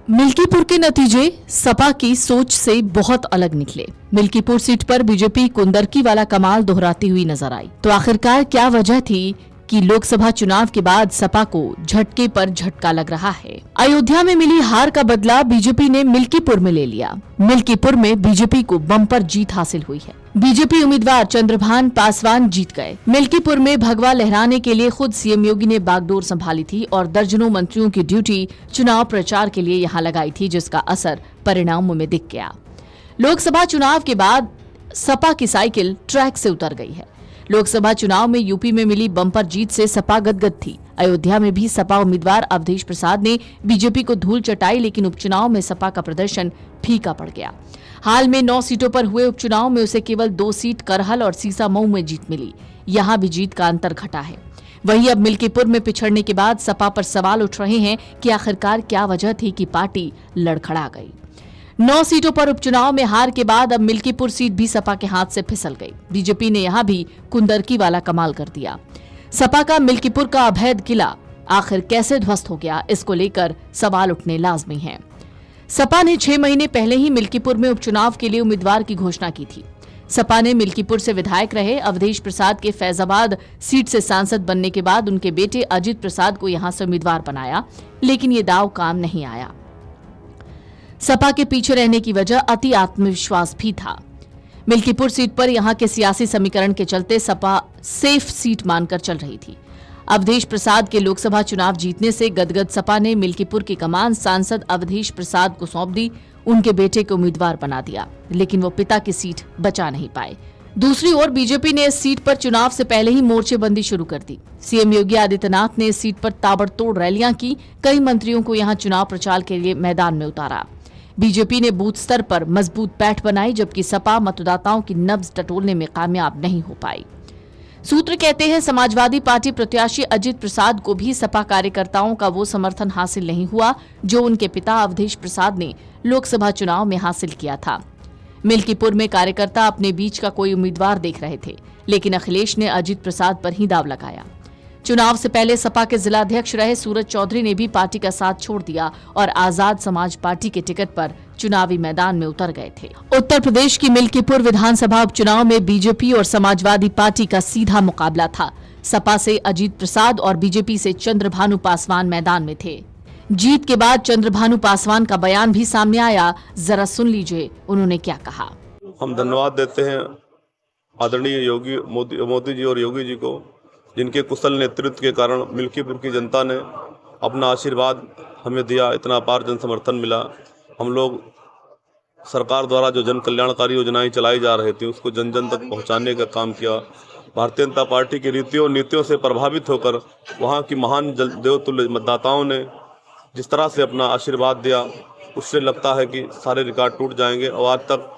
मिल्कीपुर के नतीजे सपा की सोच से बहुत अलग निकले। मिल्कीपुर सीट पर बीजेपी कुंदरकी वाला कमाल दोहराती हुई नजर आई। तो आखिरकार क्या वजह थी कि लोकसभा चुनाव के बाद सपा को झटके पर झटका लग रहा है? अयोध्या में मिली हार का बदला बीजेपी ने मिल्कीपुर में ले लिया। मिल्कीपुर में बीजेपी को बम्पर जीत हासिल हुई है। बीजेपी उम्मीदवार चंद्रभान पासवान जीत गए। मिल्कीपुर में भगवा लहराने के लिए खुद सीएम योगी ने बागडोर संभाली थी और दर्जनों मंत्रियों की ड्यूटी चुनाव प्रचार के लिए यहां लगाई थी, जिसका असर परिणामों में दिख गया। लोकसभा चुनाव के बाद सपा की साइकिल ट्रैक से उतर गई है। लोकसभा चुनाव में यूपी में मिली बम्पर जीत से सपा गदगद थी। अयोध्या में भी सपा उम्मीदवार अवधेश प्रसाद ने बीजेपी को धूल चटाई, लेकिन उपचुनाव में सपा का प्रदर्शन फीका पड़ गया। हाल में 9 सीटों पर हुए उपचुनाव में उसे केवल 2 सीट करहल और सीसामऊ में जीत मिली। यहां भी जीत का अंतर घटा है। वहीं अब मिल्कीपुर में पिछड़ने के बाद सपा पर सवाल उठ रहे हैं कि आखिरकार क्या वजह थी कि पार्टी लड़खड़ा गई। 9 सीटों पर उपचुनाव में हार के बाद अब मिल्कीपुर सीट भी सपा के हाथ से फिसल गई। बीजेपी ने यहां भी कुंदरकी वाला कमाल कर दिया। सपा का मिल्कीपुर का अभेद किला आखिर कैसे ध्वस्त हो गया, इसको लेकर सवाल उठने लाजमी हैं। सपा ने 6 महीने पहले ही मिल्कीपुर में उपचुनाव के लिए उम्मीदवार की घोषणा की थी। सपा ने मिल्कीपुर से विधायक रहे अवधेश प्रसाद के फैजाबाद सीट से सांसद बनने के बाद उनके बेटे अजित प्रसाद को यहां से उम्मीदवार बनाया, लेकिन ये दांव काम नहीं आया। सपा के पीछे रहने की वजह अति आत्मविश्वास भी था। मिल्कीपुर सीट पर यहां के सियासी समीकरण के चलते सपा सेफ सीट मानकर चल रही थी। अवधेश प्रसाद के लोकसभा चुनाव जीतने से गदगद सपा ने मिल्कीपुर की कमान सांसद अवधेश प्रसाद को सौंप दी, उनके बेटे को उम्मीदवार बना दिया, लेकिन वो पिता की सीट बचा नहीं पाए। दूसरी ओर बीजेपी ने इस सीट पर चुनाव से पहले ही मोर्चेबंदी शुरू कर दी। सीएम योगी आदित्यनाथ ने इस सीट पर ताबड़तोड़ रैलियां की, कई मंत्रियों को यहां चुनाव प्रचार के लिए मैदान में उतारा। बीजेपी ने बूथ स्तर पर मजबूत पैठ बनाई, जबकि सपा मतदाताओं की नब्ज टटोलने में कामयाब नहीं हो पाई। सूत्र कहते हैं समाजवादी पार्टी प्रत्याशी अजित प्रसाद को भी सपा कार्यकर्ताओं का वो समर्थन हासिल नहीं हुआ जो उनके पिता अवधेश प्रसाद ने लोकसभा चुनाव में हासिल किया था। मिल्कीपुर में कार्यकर्ता अपने बीच का कोई उम्मीदवार देख रहे थे, लेकिन अखिलेश ने अजित प्रसाद पर ही दाव लगाया। चुनाव से पहले सपा के जिलाध्यक्ष रहे सूरज चौधरी ने भी पार्टी का साथ छोड़ दिया और आजाद समाज पार्टी के टिकट पर चुनावी मैदान में उतर गए थे। उत्तर प्रदेश की मिल्कीपुर विधानसभा उपचुनाव में बीजेपी और समाजवादी पार्टी का सीधा मुकाबला था। सपा से अजित प्रसाद और बीजेपी से चंद्रभानु पासवान मैदान में थे। जीत के बाद चंद्रभानु पासवान का बयान भी सामने आया, जरा सुन लीजिए उन्होंने क्या कहा। हम धन्यवाद देते हैं आदरणीय योगी मोदी जी और योगी जी को, जिनके कुशल नेतृत्व के कारण मिल्कीपुर की जनता ने अपना आशीर्वाद हमें दिया, इतना अपार जन समर्थन मिला। हम लोग सरकार द्वारा जो जन कल्याणकारी योजनाएं चलाई जा रही थी उसको जन जन तक पहुंचाने का काम किया। भारतीय जनता पार्टी की रीतियों और नीतियों से प्रभावित होकर वहां की महान देवतुल्य मतदाताओं ने जिस तरह से अपना आशीर्वाद दिया, उससे लगता है कि सारे रिकॉर्ड टूट जाएंगे। और आज तक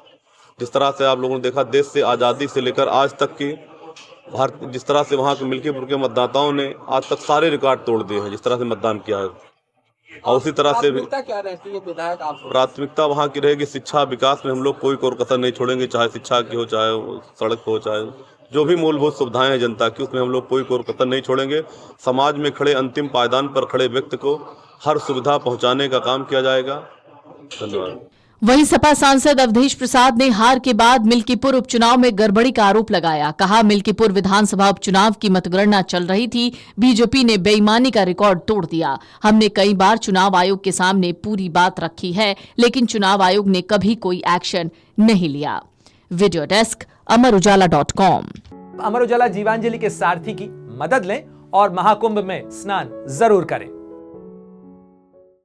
जिस तरह से आप लोगों ने देखा, देश से आज़ादी से लेकर आज तक की जिस तरह से वहाँ के मिल्कीपुर के मतदाताओं ने आज तक सारे रिकॉर्ड तोड़ दिए हैं, जिस तरह से मतदान किया है। और उसी तरह से क्या रहती है विधायक प्राथमिकता वहाँ की रहेगी शिक्षा विकास में। हम लोग कोई कसर नहीं छोड़ेंगे, चाहे शिक्षा की हो, चाहे सड़क हो, चाहे जो भी मूलभूत सुविधाएं हैं जनता की, उसमें हम लोग कोई कसर नहीं छोड़ेंगे। समाज में खड़े अंतिम पायदान पर खड़े व्यक्ति को हर सुविधा पहुँचाने का काम किया जाएगा। धन्यवाद। वहीं सपा सांसद अवधेश प्रसाद ने हार के बाद मिल्कीपुर उपचुनाव में गड़बड़ी का आरोप लगाया। कहा, मिल्कीपुर विधानसभा उपचुनाव की मतगणना चल रही थी, बीजेपी ने बेईमानी का रिकॉर्ड तोड़ दिया। हमने कई बार चुनाव आयोग के सामने पूरी बात रखी है, लेकिन चुनाव आयोग ने कभी कोई एक्शन नहीं लिया। Video desk अमरउजाला.com। अमर उजाला जीवांजलि के सारथी की मदद लें और महाकुंभ में स्नान जरूर करें।